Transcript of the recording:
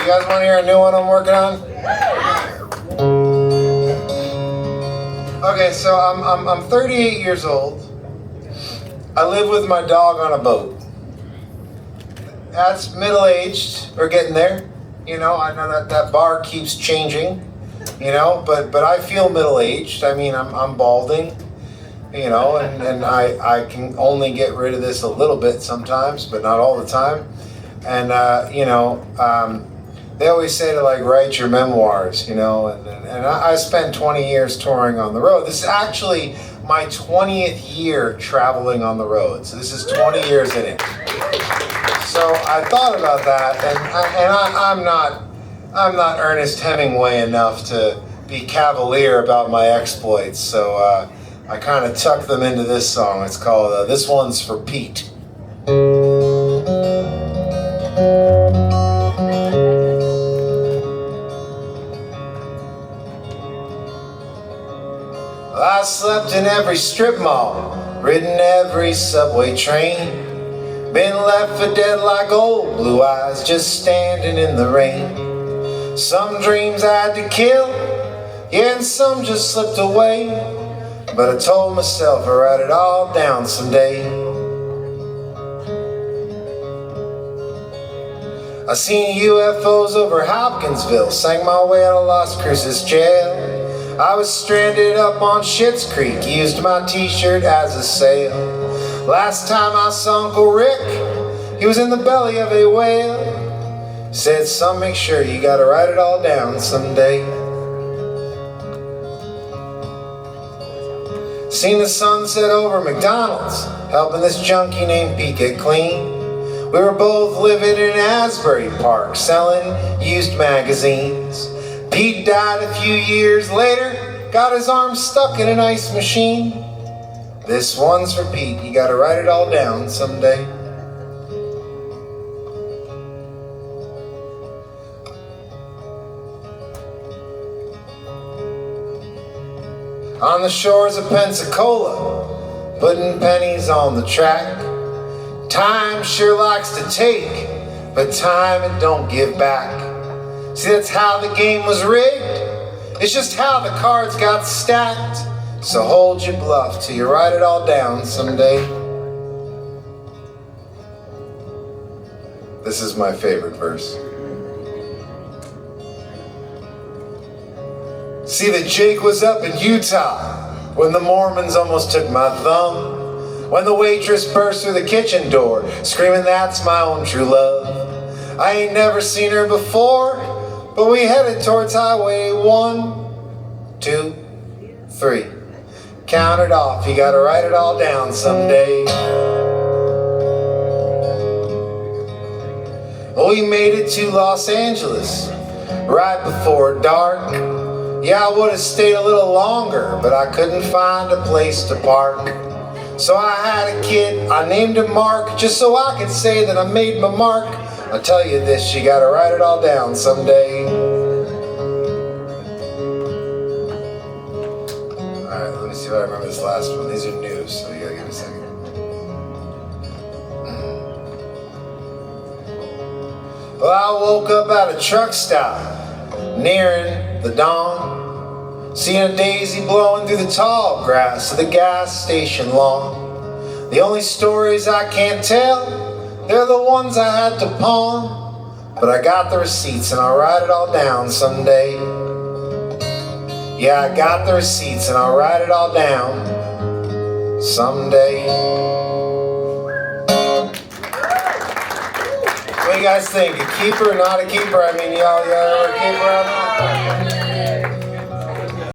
You guys want to hear a new one I'm working on? Okay, so I'm 38 years old. I live with my dog on a boat. That's middle-aged, or getting there. You know, I know that bar keeps changing, you know, but I feel middle-aged. I mean, I'm balding, you know, and I can only get rid of this a little bit sometimes, but not all the time. And, you know, they always say to, like, write your memoirs, you know, and I spent 20 years touring on the road. This is actually my 20th year traveling on the road, so this is 20 years in it. So I thought about that, and I'm not Ernest Hemingway enough to be cavalier about my exploits, so I kind of tucked them into this song. It's called This One's for Pete. I slept in every strip mall, ridden every subway train, been left for dead like old blue eyes just standing in the rain. Some dreams I had to kill, yeah, and some just slipped away, but I told myself I'd write it all down someday. I seen UFOs over Hopkinsville, sang my way out of Las Cruces jail. I was stranded up on Schitt's Creek, used my t-shirt as a sail. Last time I saw Uncle Rick, he was in the belly of a whale. He said, son, make sure you gotta write it all down someday. Seen the sunset over McDonald's, helping this junkie named Pete get clean. We were both living in Asbury Park, selling used magazines. Pete died a few years later, got his arm stuck in an ice machine. This one's for Pete, you gotta write it all down someday. On the shores of Pensacola, putting pennies on the track. Time sure likes to take, but time it don't give back. See, that's how the game was rigged. It's just how the cards got stacked. So hold your bluff till you write it all down someday. This is my favorite verse. See, that Jake was up in Utah when the Mormons almost took my thumb. When the waitress burst through the kitchen door, screaming, that's my own true love. I ain't never seen her before, but we headed towards Highway 1, 2, 3. Count it off, you gotta write it all down someday. We made it to Los Angeles right before dark. Yeah, I would have stayed a little longer, but I couldn't find a place to park. So I had a kid, I named him Mark, just so I could say that I made my mark. I'll tell you this, you gotta write it all down someday. Alright, let me see if I remember this last one. These are new, so you gotta give me a second. Well, I woke up at a truck stop, nearing the dawn, seeing a daisy blowing through the tall grass of the gas station lawn. The only stories I can't tell, they're the ones I had to pawn, but I got the receipts and I'll write it all down someday. Yeah, I got the receipts and I'll write it all down someday. What do you guys think? A keeper, not a keeper? I mean, y'all are a keeper out there?